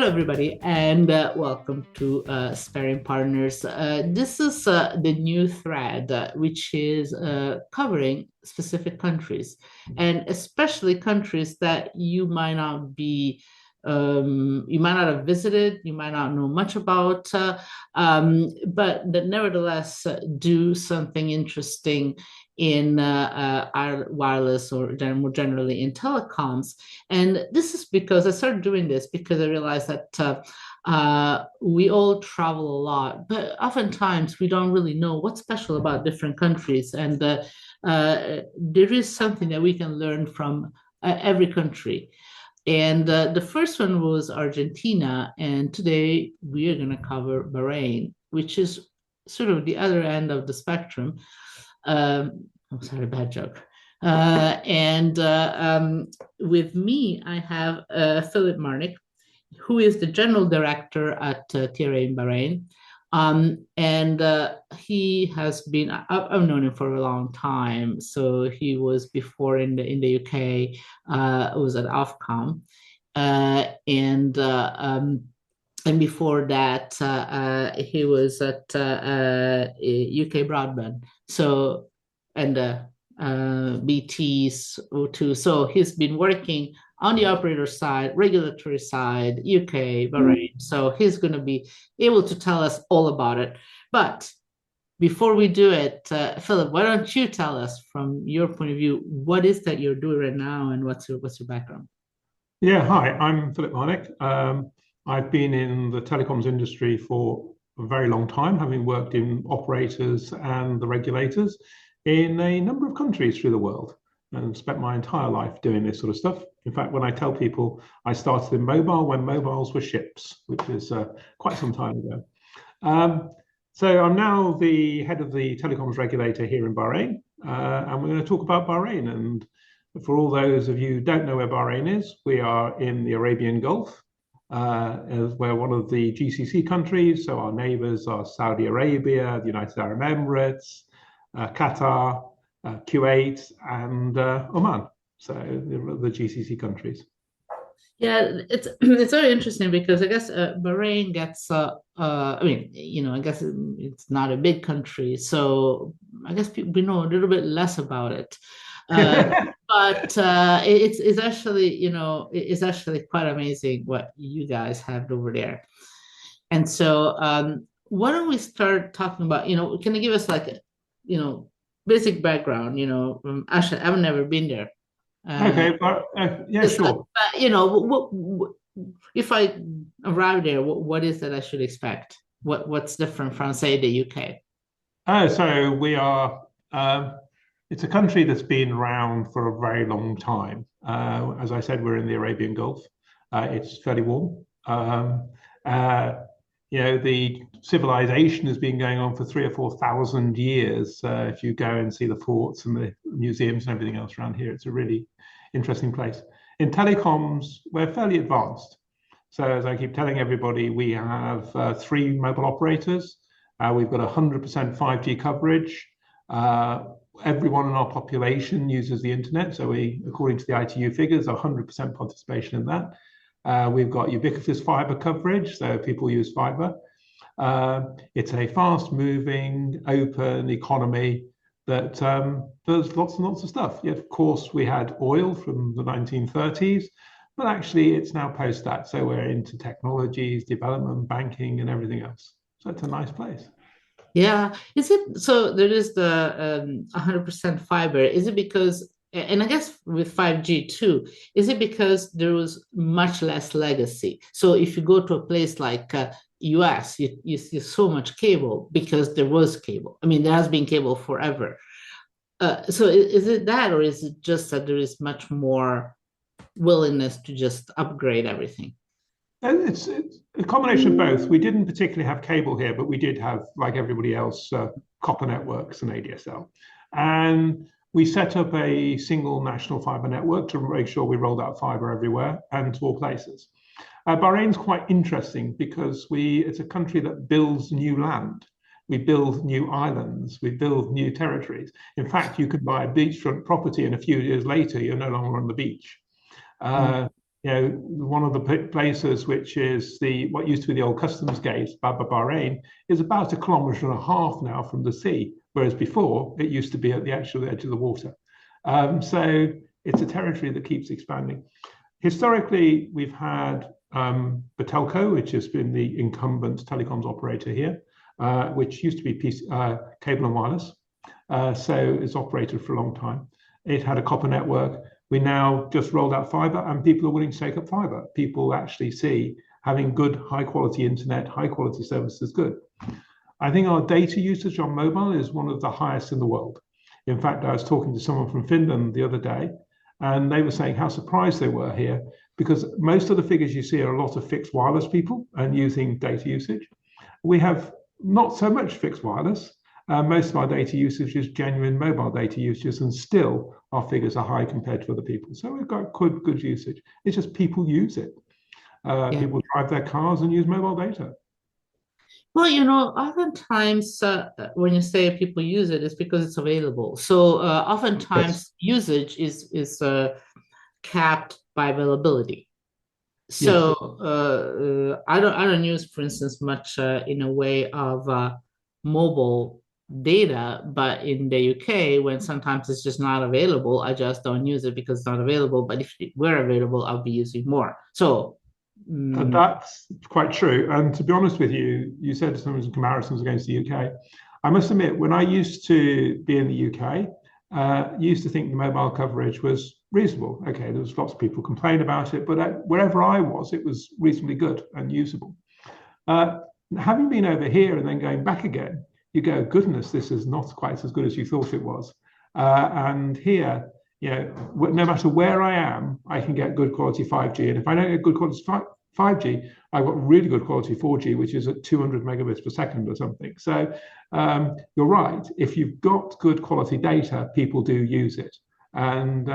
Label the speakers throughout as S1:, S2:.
S1: Hello, everybody, and welcome to Sparring Partners. This is the new thread, which is covering specific countries, and especially countries that you might not have visited, you might not know much about, but that nevertheless do something interesting in our wireless or more generally in telecoms. And this is because I started doing this because I realized that we all travel a lot, but oftentimes we don't really know what's special about different countries. And there is something that we can learn from every country. And the first one was Argentina. And today we are going to cover Bahrain, which is sort of the other end of the spectrum. I'm sorry, bad joke. And with me, I have Philip Marnick, who is the general director at TRA in Bahrain. And he has been, I've known him for a long time. So he was before in the UK, was at Ofcom. And before that, he was at UK Broadband. So, and BT's O2. So he's been working on the operator side, regulatory side, UK, Bahrain. So he's going to be able to tell us all about it. But before we do it, Philip, why don't you tell us from your point of view, what is that you're doing right now and what's your background?
S2: Yeah, hi, I'm Philip Marnick. I've been in the telecoms industry for a very long time, having worked in operators and the regulators in a number of countries through the world and spent my entire life doing this sort of stuff. In fact, when I tell people I started in mobile when mobiles were ships, which is quite some time ago. So I'm now the head of the telecoms regulator here in Bahrain, and we're going to talk about Bahrain. And for all those of you who don't know where Bahrain is, we are in the Arabian Gulf. We're one of the GCC countries, so our neighbors are Saudi Arabia, the United Arab Emirates, Qatar, Kuwait, and Oman. So the GCC countries.
S1: Yeah, it's very interesting because I guess Bahrain gets I mean, I guess it's not a big country, so I guess we know a little bit less about it. But it's actually, it's actually quite amazing what you guys have over there. And so why don't we start talking about, can you give us like, basic background, actually, I've never been there.
S2: Okay, but yeah, sure.
S1: If I arrive there, what is that I should expect? What's different from, say, the UK?
S2: Oh, so we are. It's a country that's been around for a very long time. As I said, we're in the Arabian Gulf. It's fairly warm. The civilization has been going on for 3 or 4 thousand years. If you go and see the forts and the museums and everything else around here, it's a really interesting place. In telecoms, we're fairly advanced. So as I keep telling everybody, we have 3 mobile operators. We've got 100% 5G coverage. Everyone in our population uses the internet. So we, according to the ITU figures, 100% participation in that. We've got ubiquitous fiber coverage, so people use fiber. It's a fast-moving, open economy that does lots and lots of stuff. Yet, of course, we had oil from the 1930s, but actually it's now post that. So we're into technologies, development, banking, and everything else. So it's a nice place.
S1: Yeah. Is it so there is the 100% fiber? Is it because, and I guess with 5G too, is it because there was much less legacy? So if you go to a place like US, you see so much cable because there was cable. I mean, there has been cable forever. So is it that, or is it just that there is much more willingness to just upgrade everything?
S2: And it's a combination of both. We didn't particularly have cable here, but we did have, like everybody else, copper networks and ADSL. And we set up a single national fiber network to make sure we rolled out fiber everywhere and to all places. Bahrain's quite interesting because it's a country that builds new land. We build new islands. We build new territories. In fact, you could buy a beachfront property and a few years later, you're no longer on the beach. one of the places which is what used to be the old customs gate, Bahrain, is about 1.5 kilometers now from the sea, whereas before it used to be at the actual edge of the water. So it's a territory that keeps expanding. Historically, we've had Batelco, which has been the incumbent telecoms operator here, which used to be cable and wireless. So it's operated for a long time. It had a copper network. We now just rolled out fiber, and people are willing to take up fiber. People actually see having good, high-quality internet, high-quality services good. I think our data usage on mobile is one of the highest in the world. In fact, I was talking to someone from Finland the other day, and they were saying how surprised they were here because most of the figures you see are a lot of fixed wireless people and using data usage. We have not so much fixed wireless. Most of our data usage is genuine mobile data usage, and still our figures are high compared to other people. So we've got good usage. It's just people use it. People drive their cars and use mobile data.
S1: Well, oftentimes when you say people use it, it's because it's available. So oftentimes usage is capped by availability. So I don't use, for instance, much in a way of mobile data, but in the UK, when sometimes it's just not available, I just don't use it because it's not available. But if it were available, I'll be using more. So
S2: that's quite true. And to be honest with you, you said some comparisons against the UK. I must admit, when I used to be in the UK, used to think the mobile coverage was reasonable. Okay, there was lots of people complain about it, but wherever I was, it was reasonably good and usable. Having been over here and then going back again, you go, goodness, this is not quite as good as you thought it was. And here, no matter where I am, I can get good quality 5G. And if I don't get good quality 5G, I've got really good quality 4G, which is at 200 megabits per second or something. So you're right. If you've got good quality data, people do use it. And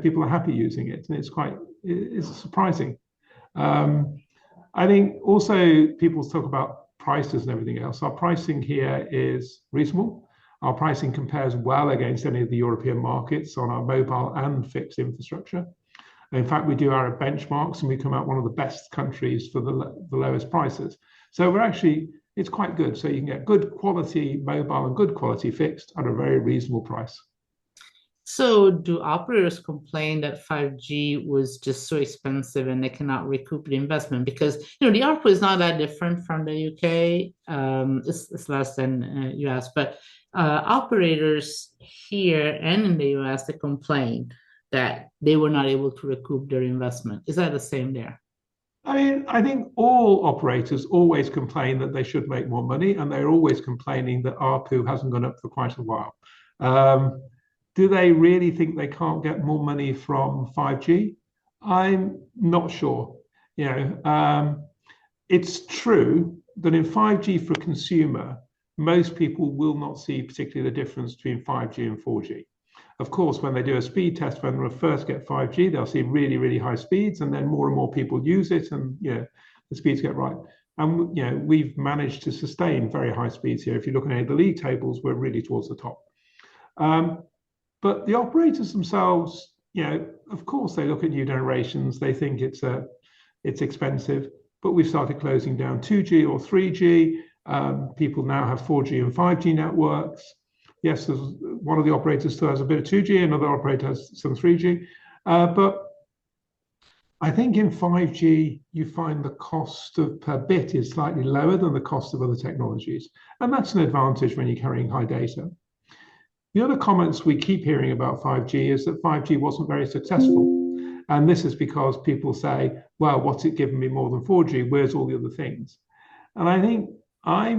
S2: people are happy using it. And it's surprising. I think also people talk about prices and everything else. Our pricing here is reasonable. Our pricing compares well against any of the European markets on our mobile and fixed infrastructure. In fact, we do our benchmarks and we come out one of the best countries for the lowest prices. So it's quite good. So you can get good quality mobile and good quality fixed at a very reasonable price.
S1: So do operators complain that 5G was just so expensive and they cannot recoup the investment? Because, the ARPU is not that different from the UK. It's less than US, but operators here and in the US, they complain that they were not able to recoup their investment. Is that the same there?
S2: I think all operators always complain that they should make more money, and they're always complaining that ARPU hasn't gone up for quite a while. Do they really think they can't get more money from 5G? I'm not sure. It's true that in 5G for consumer, most people will not see particularly the difference between 5G and 4G. Of course, when they do a speed test, when they first get 5G, they'll see really, really high speeds, and then more and more people use it, and the speeds get right. And we've managed to sustain very high speeds here. If you look at the league tables, we're really towards the top. But the operators themselves, of course, they look at new generations. They think it's expensive, but we've started closing down 2G or 3G. People now have 4G and 5G networks. Yes, there's one of the operators still has a bit of 2G, another operator has some 3G. But I think in 5G, you find the cost per bit is slightly lower than the cost of other technologies. And that's an advantage when you're carrying high data. The other comments we keep hearing about 5G is that 5G wasn't very successful. And this is because people say, well, what's it given me more than 4G? Where's all the other things? And I think I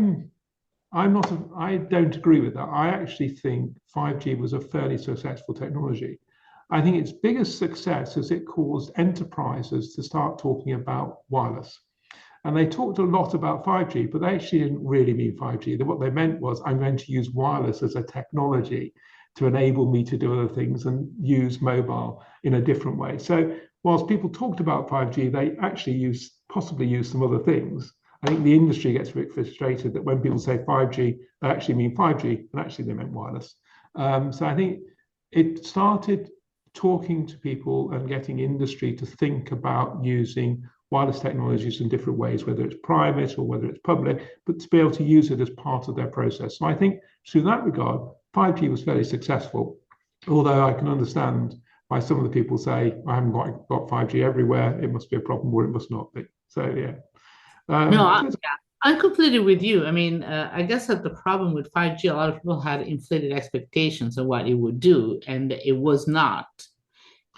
S2: don't agree with that. I actually think 5G was a fairly successful technology. I think its biggest success is it caused enterprises to start talking about wireless. And they talked a lot about 5G, but they actually didn't really mean 5G. What they meant was, I'm going to use wireless as a technology to enable me to do other things and use mobile in a different way. So whilst people talked about 5G, they actually possibly used some other things. I think the industry gets a bit frustrated that when people say 5G, they actually mean 5G, and actually they meant wireless. So I think it started talking to people and getting industry to think about using wireless technologies in different ways, whether it's private or whether it's public, but to be able to use it as part of their process. So I think through that regard, 5G was fairly successful, although I can understand why some of the people say, I haven't got 5G everywhere, it must be a problem or it must not be. So yeah.
S1: No,
S2: So
S1: yeah, I'm completely with you. I mean, I guess that the problem with 5G, a lot of people had inflated expectations of what it would do, and it was not,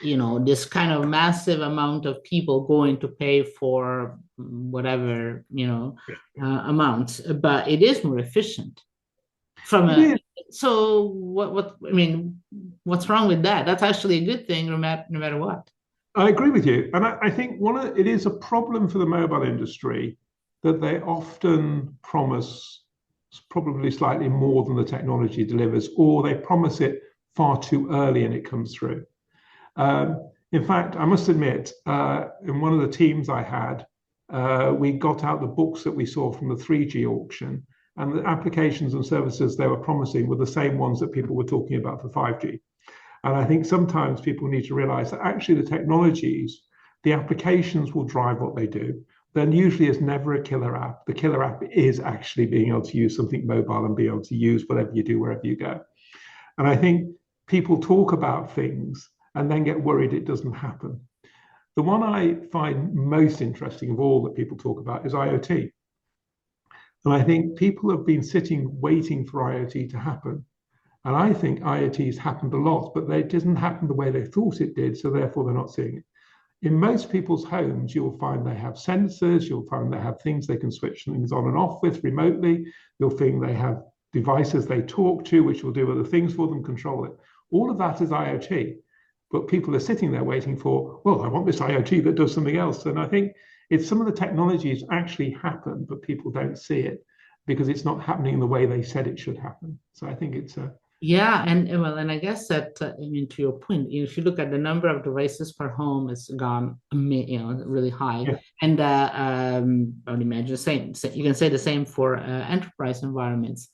S1: this kind of massive amount of people going to pay for whatever, amount, but it is more efficient from
S2: it
S1: a,
S2: is.
S1: so I mean, what's wrong with that? That's actually a good thing, no matter what.
S2: I agree with you. And I think it is a problem for the mobile industry that they often promise probably slightly more than the technology delivers, or they promise it far too early and it comes through. In fact, I must admit, in one of the teams I had, we got out the books that we saw from the 3G auction, and the applications and services they were promising were the same ones that people were talking about for 5G. And I think sometimes people need to realize that actually the technologies, the applications will drive what they do. Then usually is never a killer app. The killer app is actually being able to use something mobile and be able to use whatever you do wherever you go. And I think people talk about things and then get worried it doesn't happen. The one I find most interesting of all that people talk about is IoT. And I think people have been sitting waiting for IoT to happen. And I think IoT has happened a lot, but it didn't happen the way they thought it did, so therefore they're not seeing it. In most people's homes, you'll find they have sensors, you'll find they have things they can switch things on and off with remotely, you'll find they have devices they talk to, which will do other things for them, control it. All of that is IoT, but people are sitting there waiting for, well, I want this IoT that does something else. And I think it's some of the technologies actually happen, but people don't see it because it's not happening in the way they said it should happen. So I think it's a
S1: Yeah, and well, and I guess that I mean to your point, if you look at the number of devices per home, it's gone, really high.
S2: yeah,
S1: And I would imagine the same. You can say the same for enterprise environments,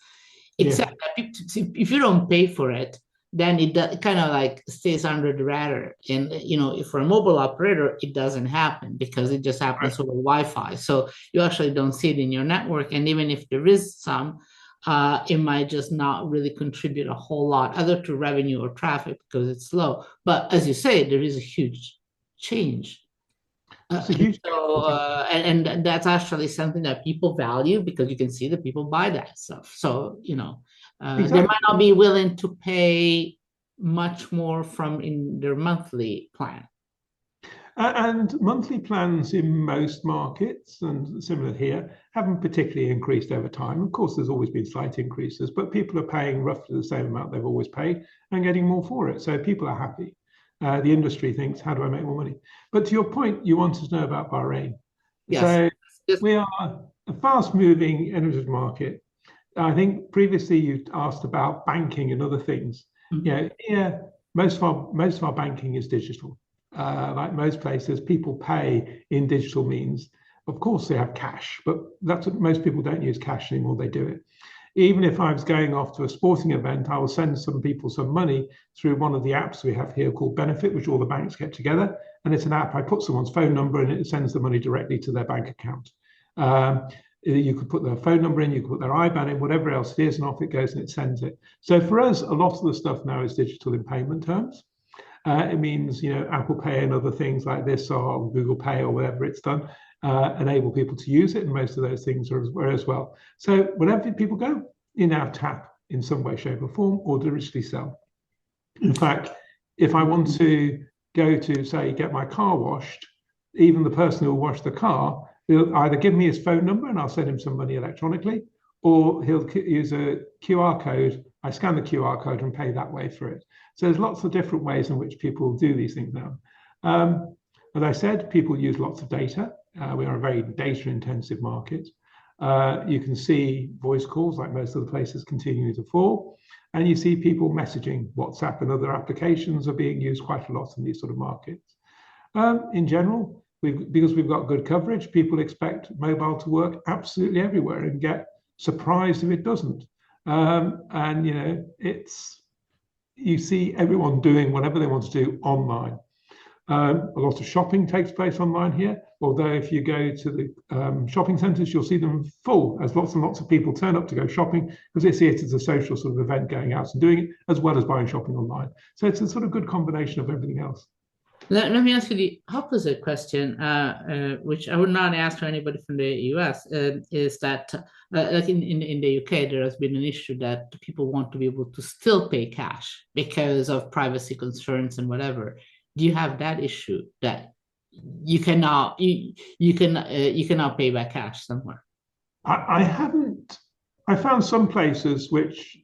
S2: yeah,
S1: except that if you don't pay for it, then it kind of like stays under the radar. And if for a mobile operator, it doesn't happen because it just
S2: right.
S1: happens over Wi-Fi. So you actually don't see it in your network. And even if there is some, it might just not really contribute a whole lot, either to revenue or traffic because it's low. But as you say, there is a huge change.
S2: It's a huge
S1: And that's actually something that people value because you can see that people buy that stuff. So, they might
S2: exactly.
S1: not be willing to pay much more from in their monthly plan.
S2: And monthly plans in most markets, and similar here, haven't particularly increased over time. Of course, there's always been slight increases, but people are paying roughly the same amount they've always paid and getting more for it. So people are happy. The industry thinks, how do I make more money? But to your point, you wanted to know about Bahrain.
S1: Yes.
S2: So
S1: Just,
S2: we are a fast-moving energy market. I think previously you asked about banking and other things.
S1: mhm.
S2: Here most of our banking is digital. Like most places, people pay in digital means. Of course, they have cash, but that's what most people don't use cash anymore. They do it. Even if I was going off to a sporting event, I will send some people some money through one of the apps we have here called Benefit, which all the banks get together. And it's an app. I put someone's phone number and it sends the money directly to their bank account. Um, you could put their phone number in, you could put their IBAN in, whatever else it is, and off it goes and it sends it. So for us, a lot of the stuff now is digital in payment terms. It means, Apple Pay and other things like this or Google Pay or whatever it's done enable people to use it. And most of those things are as well. So wherever people go, you now tap in some way, shape or form or digitally sell. In fact, if I want to go to, say, get my car washed, even the person who will wash the car, he'll either give me his phone number and I'll send him some money electronically, or he'll use a QR code. I scan the QR code and pay that way for it. So there's lots of different ways in which people do these things now. As I said, people use lots of data. We are a very data-intensive market. You can see voice calls, like most of the places, continuing to fall. And you see people messaging. WhatsApp and other applications are being used quite a lot in these sort of markets. In general, because we've got good coverage, people expect mobile to work absolutely everywhere and get surprised if it doesn't. And it's you see everyone doing whatever they want to do online. A lot of shopping takes place online here, although if you go to the shopping centres, you'll see them full as lots and lots of people turn up to go shopping because they see it as a social sort of event, going out and doing it, as well as buying shopping online. So it's a sort of good combination of everything else.
S1: Let me ask you the opposite question, which I would not ask to anybody from the US, is that like in the UK, there has been an issue that people want to be able to still pay cash because of privacy concerns and whatever. Do you have that issue that you cannot pay by cash somewhere?
S2: I haven't. I found some places which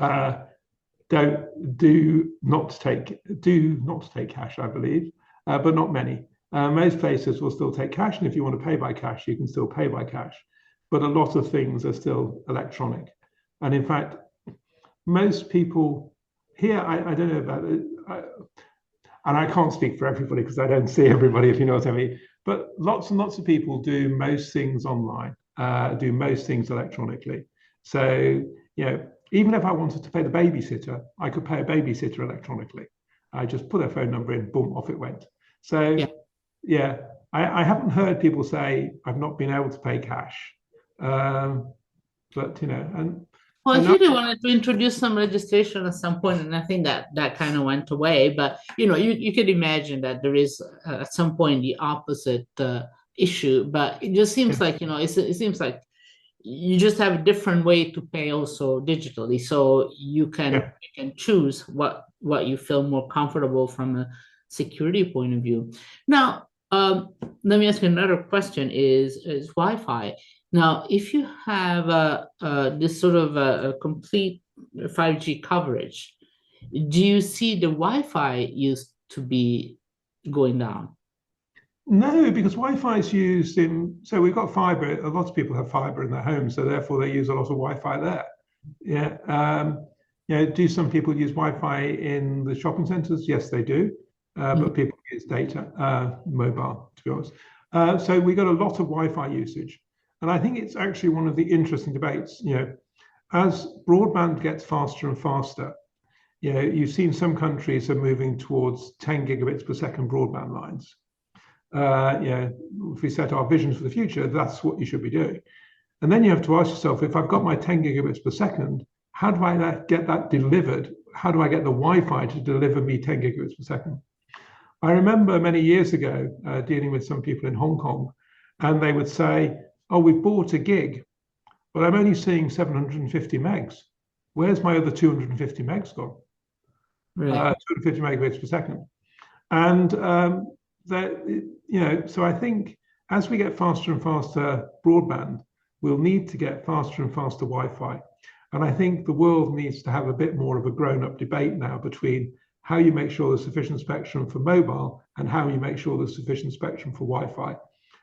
S2: uh, don't do not take cash, I believe, but not many. Most places will still take cash, and if you want to pay by cash, you can still pay by cash. But a lot of things are still electronic, and in fact, most people here, I don't know about it, and I can't speak for everybody because I don't see everybody, if you know what I mean. But lots and lots of people do most things online, do most things electronically. So, you know, even if I wanted to pay the babysitter, I could pay a babysitter electronically. I just put their phone number in, boom, off it went. So,
S1: Yeah.
S2: yeah, I haven't heard people say I've not been able to pay cash. Um, but, you know,
S1: Well,
S2: and
S1: here they wanted to introduce some registration at some point, and I think that kind of went away. But you could imagine that there is at some point the opposite issue. But it just seems
S2: yeah,
S1: like it seems like you just have a different way to pay also digitally, so
S2: yeah.
S1: you can choose what you feel more comfortable from a security point of view. Now, let me ask you another question: is Wi-Fi? Now, if you have this sort of a complete 5G coverage, do you see the Wi-Fi used to be going down?
S2: No, because Wi-Fi is used in, so we've got fiber. A lot of people have fiber in their homes, so therefore they use a lot of Wi-Fi there. Yeah. Do some people use Wi-Fi in the shopping centres? Yes, they do. But people use data, mobile, to be honest. So we got a lot of Wi-Fi usage. And I think it's actually one of the interesting debates, as broadband gets faster and faster, you've seen some countries are moving towards 10 gigabits per second broadband lines. If we set our visions for the future, that's what you should be doing. And then you have to ask yourself, if I've got my 10 gigabits per second, how do I get that delivered? How do I get the Wi-Fi to deliver me 10 gigabits per second? I remember many years ago dealing with some people in Hong Kong, and they would say, oh, we've bought a gig, but I'm only seeing 750 megs. Where's my other 250 megs gone?
S1: Really?
S2: 250 megabits per second. And so I think as we get faster and faster broadband, we'll need to get faster and faster Wi-Fi. And I think the world needs to have a bit more of a grown-up debate now between how you make sure there's sufficient spectrum for mobile and how you make sure there's sufficient spectrum for Wi-Fi.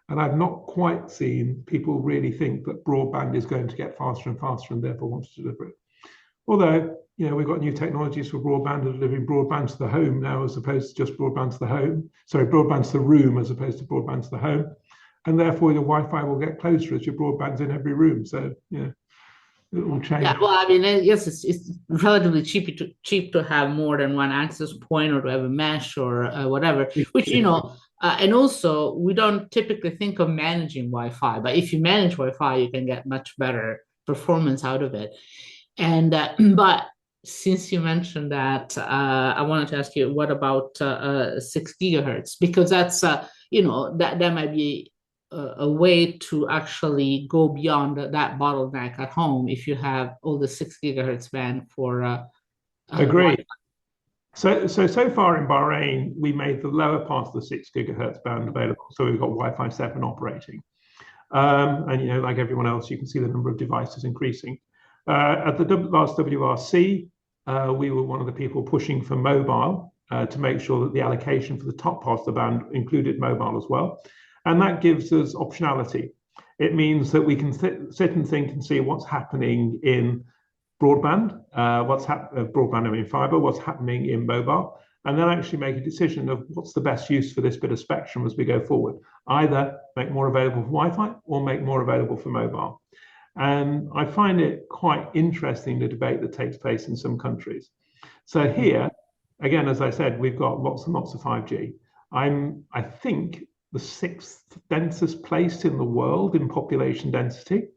S2: And I've not quite seen people really think that broadband is going to get faster and faster and therefore want to deliver it. Although, we've got new technologies for broadband and delivering broadband to the home now, as opposed to just broadband to the home. Sorry, broadband to the room as opposed to broadband to the home. And therefore, your Wi-Fi will get closer as your broadband's in every room. So, it will
S1: Yeah,
S2: change.
S1: well, I mean, yes, it's relatively cheap to have more than one access point or to have a mesh or whatever. Which and also we don't typically think of managing Wi-Fi, but if you manage Wi-Fi, you can get much better performance out of it. And but since you mentioned that, I wanted to ask you, what about 6 gigahertz? Because that's that might be a way to actually go beyond that bottleneck at home if you have all the 6 gigahertz band for
S2: Agree. So far in Bahrain, we made the lower part of the 6 gigahertz band available. So we've got Wi-Fi 7 operating. And like everyone else, you can see the number of devices increasing. At the last WRC, we were one of the people pushing for mobile to make sure that the allocation for the top part of the band included mobile as well. And that gives us optionality. It means that we can sit and think and see what's happening in broadband, broadband, I mean fiber, what's happening in mobile, and then actually make a decision of what's the best use for this bit of spectrum as we go forward. Either make more available for Wi-Fi or make more available for mobile. And I find it quite interesting, the debate that takes place in some countries. So here, again, as I said, we've got lots and lots of 5G. I think, the sixth densest place in the world in population density,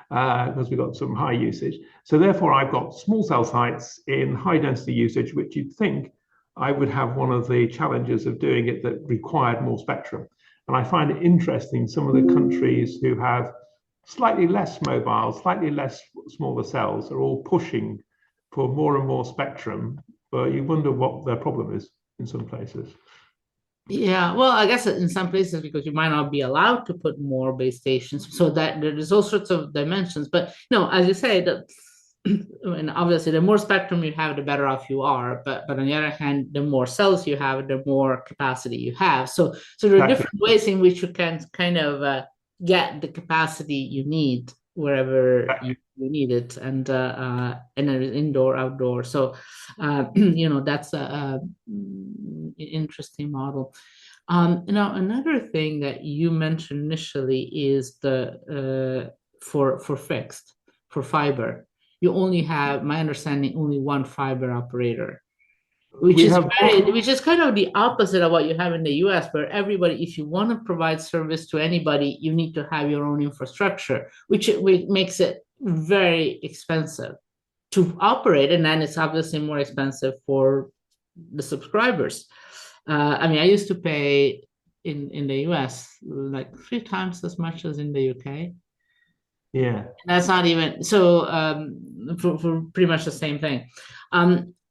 S2: because we've got some high usage. So therefore, I've got small cell sites in high density usage, which you'd think I would have one of the challenges of doing it that required more spectrum. And I find it interesting, some of the countries who have slightly less mobile, slightly less smaller cells are all pushing for more and more spectrum, but you wonder what their problem is in some places.
S1: Yeah, well, I guess in some places because you might not be allowed to put more base stations, so that there's all sorts of dimensions. But no, as you say, that and obviously the more spectrum you have, the better off you are. But on the other hand, the more cells you have, the more capacity you have. So there are
S2: Exactly.
S1: different ways in which you can kind of get the capacity you need wherever you need it, and then indoor, outdoor. So that's a interesting model. Now, another thing that you mentioned initially is the for fixed for fiber. You only have, my understanding, only one fiber operator,
S2: We have
S1: which is kind of the opposite of what you have in the US, where everybody, if you want to provide service to anybody, you need to have your own infrastructure, which makes it very expensive to operate, and then it's obviously more expensive for the subscribers. I mean, I used to pay in the US like 3 times as much as in the UK.
S2: yeah.
S1: That's not even so for pretty much the same thing.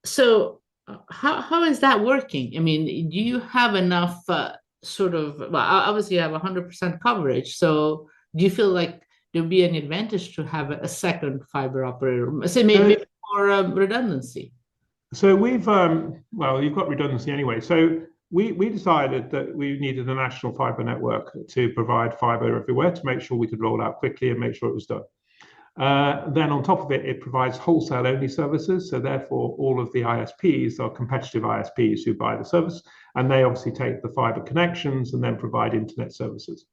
S1: So how is that working? I mean, do you have enough sort of, well, obviously you have 100% coverage. So do you feel like there'd be an advantage to have a second fiber operator? Say maybe
S2: So,
S1: more redundancy.
S2: so we've well, you've got redundancy anyway. So we decided that we needed a national fiber network to provide fiber everywhere to make sure we could roll out quickly and make sure it was done. Then on top of it, it provides wholesale only services. So therefore, all of the ISPs are competitive ISPs who buy the service, and they obviously take the fiber connections and then provide internet services.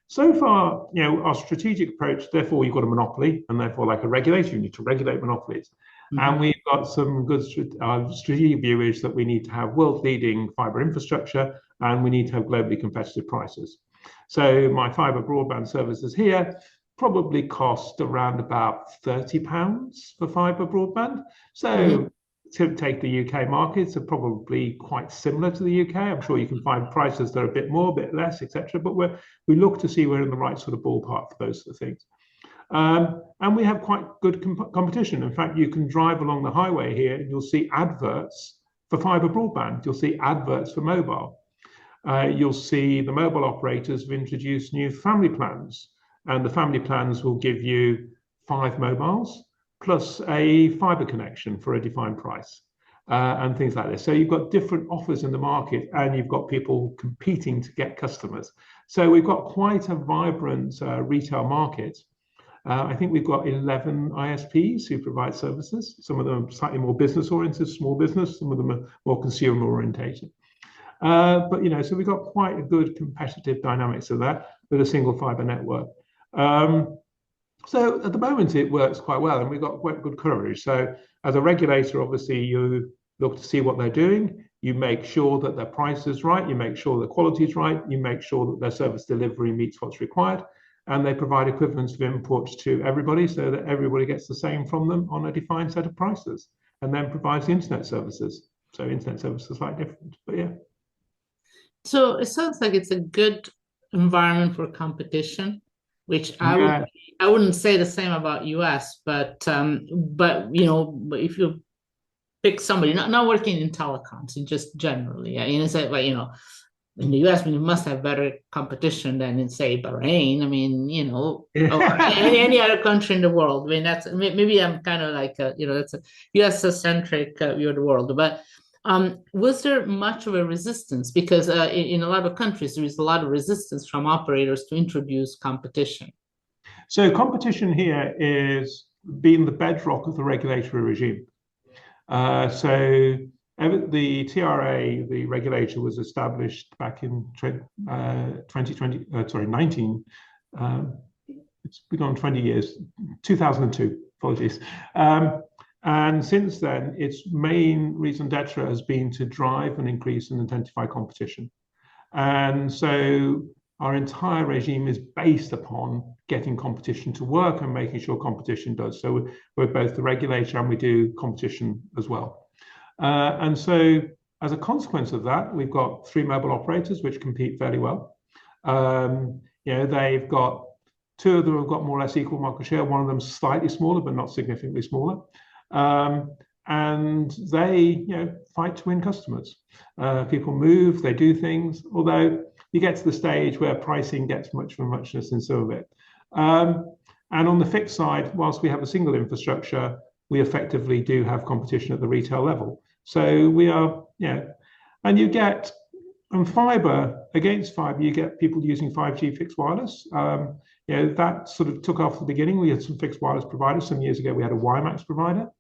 S2: So far, our strategic approach, therefore, you've got a monopoly, and therefore, like a regulator, you need to regulate monopolies. And
S1: Mhm.
S2: we've got some good strategic view is that we need to have world-leading fiber infrastructure, and we need to have globally competitive prices. So my fiber broadband services here probably cost around about £30 for fiber broadband. So
S1: Mhm.
S2: to take the UK markets are probably quite similar to the UK. I'm sure you can find prices that are a bit more, a bit less, etc. But we look to see we're in the right sort of ballpark for those sort of things. And we have quite good competition. In fact, you can drive along the highway here and you'll see adverts for fiber broadband. You'll see adverts for mobile. You'll see the mobile operators have introduced new family plans, and the family plans will give you 5 mobiles plus a fiber connection for a defined price, and things like this. So you've got different offers in the market, and you've got people competing to get customers. So we've got quite a vibrant retail market. I think we've got 11 ISPs who provide services. Some of them are slightly more business oriented, small business. Some of them are more consumer orientated. But so we've got quite a good competitive dynamics of that with a single fiber network. So at the moment it works quite well, and we've got quite good coverage. So as a regulator, obviously you look to see what they're doing. You make sure that their price is right. You make sure the quality is right. You make sure that their service delivery meets what's required, and they provide equivalence of inputs to everybody so that everybody gets the same from them on a defined set of prices, and then provides the internet services. So internet services are slightly different, but yeah.
S1: So it sounds like it's a good environment for competition, which
S2: Yeah,
S1: I wouldn't say the same about US, but if you pick somebody not working in telecoms, just generally, yeah, say like in the US, we must have better competition than in say Bahrain. I mean, or any
S2: yeah.
S1: other country in the world. I mean, that's maybe I'm kind of like that's a US centric view of the world, but. Was there much of a resistance? Because in a lot of countries, there is a lot of resistance from operators to introduce competition.
S2: So competition here is being the bedrock of the regulatory regime. So the TRA, the regulator, was established back in 2020, sorry, 19. It's been on 20 years, 2002. Apologies. And since then, its main reason d'etre has been to drive and increase and intensify competition. And so our entire regime is based upon getting competition to work and making sure competition does. So we're both the regulator and we do competition as well. And so as a consequence of that, we've got three mobile operators which compete fairly well. They've got two of them have got more or less equal market share. One of them slightly smaller, but not significantly smaller. And they, fight to win customers. People move, they do things, although you get to the stage where pricing gets much for muchness in some of it. And on the fixed side, whilst we have a single infrastructure, we effectively do have competition at the retail level. So we are, and you get on fiber, against fiber, you get people using 5G fixed wireless. That sort of took off at the beginning. We had some fixed wireless providers. Some years ago, we had a WiMAX provider.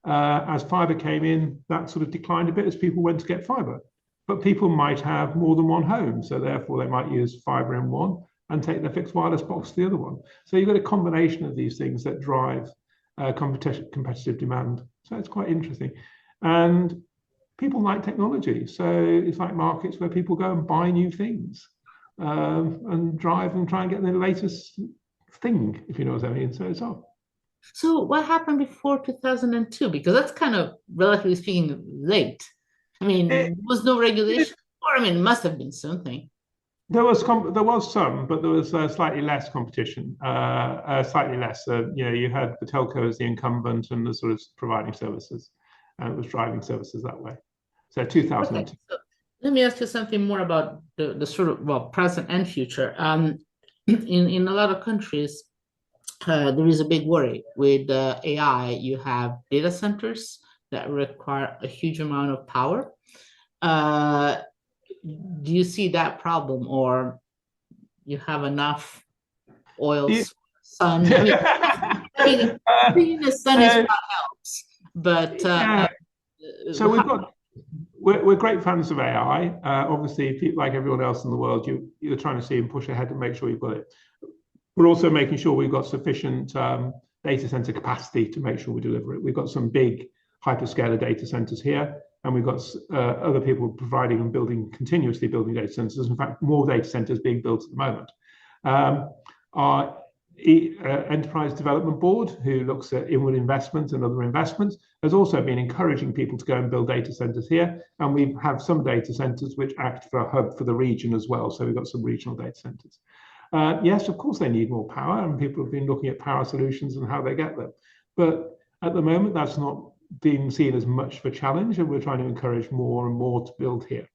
S2: As fiber came in, that sort of declined a bit as people went to get fiber. But people might have more than one home, so therefore they might use fiber in one and take their fixed wireless box to the other one. So you've got a combination of these things that drive competitive demand. So it's quite interesting. And people like technology. So it's like markets where people go and buy new things and drive and try and get the latest thing, if you know what I mean. So it's off.
S1: So what happened before 2002? Because that's kind of, relatively speaking, late. I mean,
S2: It,
S1: there was no
S2: it,
S1: regulation, or I mean, it must have been something.
S2: there was some, but there was slightly less competition. Slightly less. You had the telco as the incumbent and the sort of providing services, and it was driving services that way. So
S1: Okay,
S2: 2002.
S1: so let me ask you something more about the sort of, well, present and future. In a lot of countries, there is a big worry with AI. You have data centers that require a huge amount of power. Uh, do you see that problem, or you have enough oil,
S2: The-
S1: sun? I mean, being the sun is
S2: uh,
S1: what helps, but
S2: yeah. So
S1: how,
S2: we're great fans of AI. Obviously, like everyone else in the world, you're trying to see and push ahead and make sure you've got it. We're also making sure we've got sufficient data center capacity to make sure we deliver it. We've got some big hyperscaler data centers here, and we've got other people providing and continuously building data centers. In fact, more data centers being built at the moment. Our Enterprise Development Board, who looks at inward investment and other investments, has also been encouraging people to go and build data centers here. And we have some data centers which act for a hub for the region as well. So we've got some regional data centers. Yes, of course, they need more power, and people have been looking at power solutions and how they get them. But at the moment, that's not being seen as much of a challenge, and we're trying to encourage more and more to build here.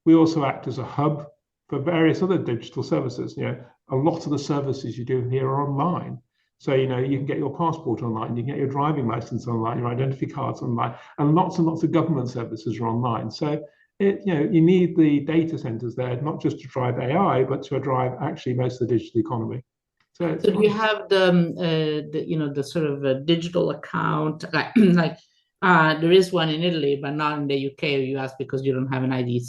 S2: We also act as a hub for various other digital services. A lot of the services you do here are online. So, you can get your passport online, you can get your driving license online, your identity cards online, and lots of government services are online. So you need the data centers there, not just to drive AI, but to drive actually most of the digital economy. So it's
S1: so do you
S2: fun.
S1: have the sort of digital account like there is one in Italy, but not in the UK or US because you don't have an ID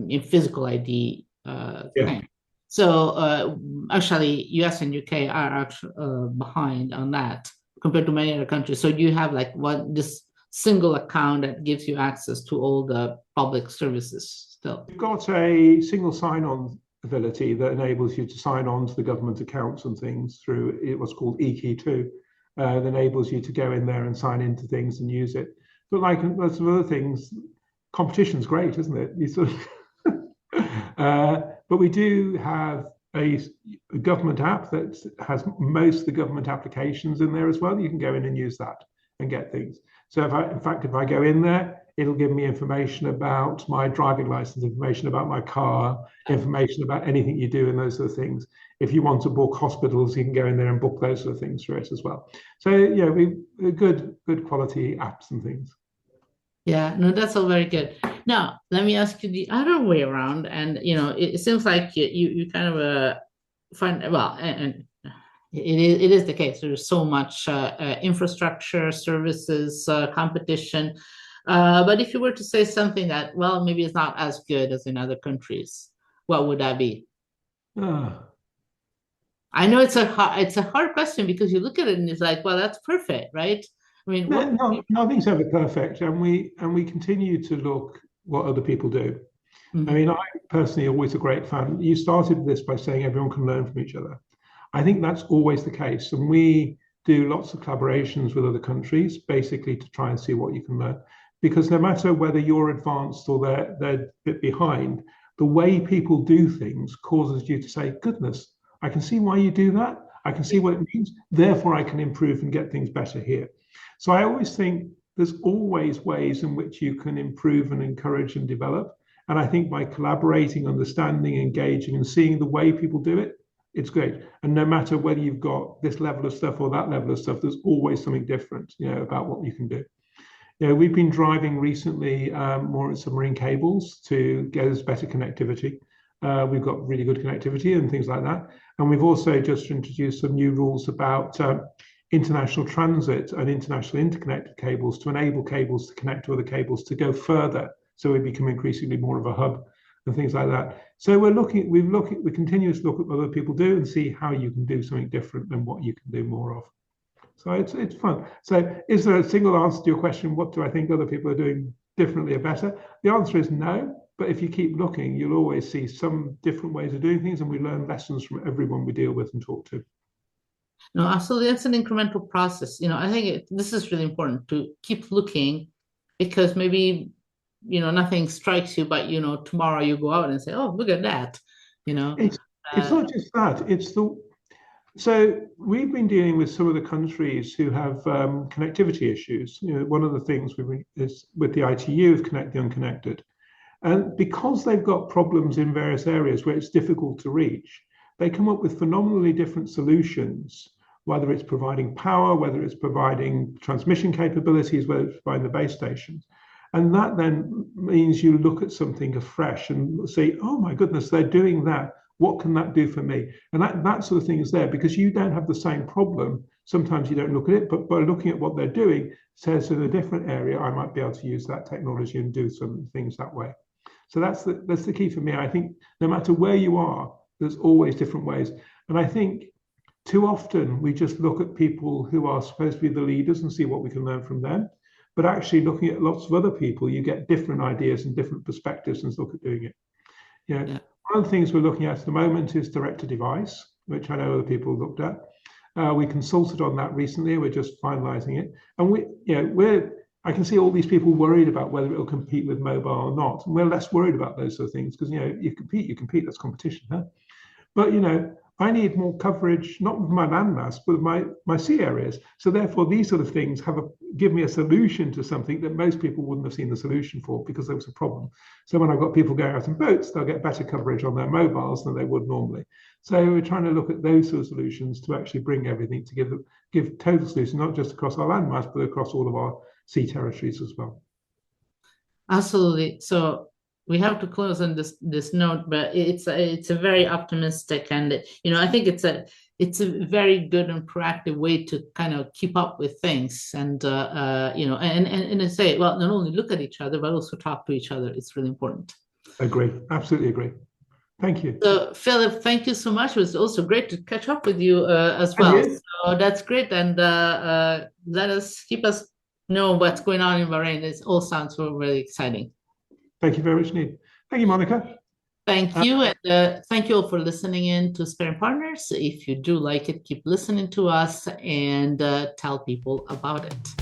S1: in physical ID
S2: Yeah.
S1: thing. So actually, US and UK are actually behind on that compared to many other countries. So you have like this single account that gives you access to all the public services still.
S2: We've got a single sign-on ability that enables you to sign on to the government accounts and things through what's called eKey2. That enables you to go in there and sign into things and use it. But like lots of other things, competition's great, isn't it? You sort of but we do have a government app that has most of the government applications in there as well. You can go in and use that and get things. So if I go in there, it'll give me information about my driving license, information about my car, information about anything you do and those sort of things. If you want to book hospitals, you can go in there and book those sort of things through it as well. So we good quality apps and things.
S1: Yeah, no, that's all very good. Now, let me ask you the other way around. And it seems like you kind of find, well, and it is the case. There's so much infrastructure, services, competition. But if you were to say something that, well, maybe it's not as good as in other countries, what would that be?
S2: Ah,
S1: I know it's a hard question because you look at it and it's like, well, that's perfect, right? I mean,
S2: No,
S1: what would
S2: no,
S1: be
S2: nothing's ever perfect, and we continue to look what other people do. I
S1: Mhm.
S2: mean, I personally always a great fan. You started this by saying everyone can learn from each other. I think that's always the case, and we do lots of collaborations with other countries, basically to try and see what you can learn. Because no matter whether you're advanced or they're a bit behind, the way people do things causes you to say, "Goodness, I can see why you do that. I can see what it means. Therefore, I can improve and get things better here." So I always think there's always ways in which you can improve and encourage and develop. And I think by collaborating, understanding, engaging, and seeing the way people do it, it's great. And no matter whether you've got this level of stuff or that level of stuff, there's always something different, about what you can do. We've been driving recently more submarine cables to get us better connectivity. We've got really good connectivity and things like that. And we've also just introduced some new rules about international transit and international interconnected cables to enable cables to connect to other cables to go further. So we become increasingly more of a hub and things like that. So we continue to look at what other people do and see how you can do something different than what you can do more of. So it's fun. So is there a single answer to your question? What do I think other people are doing differently or better? The answer is no. But if you keep looking, you'll always see some different ways of doing things, and we learn lessons from everyone we deal with and talk to.
S1: No, absolutely. It's an incremental process. I think this is really important to keep looking because maybe, nothing strikes you, but, tomorrow you go out and say, oh, look at that, you know.
S2: It's it's
S1: Uh,
S2: not just that. So we've been dealing with some of the countries who have connectivity issues. One of the things is with the ITU of connect the unconnected. And because they've got problems in various areas where it's difficult to reach, they come up with phenomenally different solutions, whether it's providing power, whether it's providing transmission capabilities, whether it's providing the base stations. And that then means you look at something afresh and say, oh my goodness, they're doing that. What can that do for me? And that sort of thing is there because you don't have the same problem. Sometimes you don't look at it, but by looking at what they're doing, says in a different area, I might be able to use that technology and do some things that way. So that's the key for me. I think no matter where you are, there's always different ways. And I think too often we just look at people who are supposed to be the leaders and see what we can learn from them. But actually looking at lots of other people, you get different ideas and different perspectives and look at doing it.
S1: yeah.
S2: One of the things we're looking at the moment is direct to device, which I know other people looked at. We consulted on that recently. We're just finalising it, and I can see all these people worried about whether it'll compete with mobile or not, and we're less worried about those sort of things because you compete. That's competition, huh? But I need more coverage, not with my landmass, but with my sea areas. So therefore, these sort of things give me a solution to something that most people wouldn't have seen the solution for because there was a problem. So when I've got people going out in boats, they'll get better coverage on their mobiles than they would normally. So we're trying to look at those sort of solutions to actually bring everything to give total solutions, not just across our landmass, but across all of our sea territories as well.
S1: Absolutely. So we have to close on this note, but it's a very optimistic, and I think it's a very good and proactive way to kind of keep up with things, and and I say, well, not only look at each other but also talk to each other. It's really important.
S2: Agree, absolutely agree. Thank you.
S1: So, Philip, thank you so much. It was also great to catch up with you as
S2: And
S1: well.
S2: you.
S1: So that's great, and keep us know what's going on in Bahrain. It all sounds very exciting.
S2: Thank you very much indeed. Thank you, Monica.
S1: Thank
S2: Uh,
S1: you, and thank you all for listening in to Sparing Partners. If you do like it, keep listening to us and tell people about it.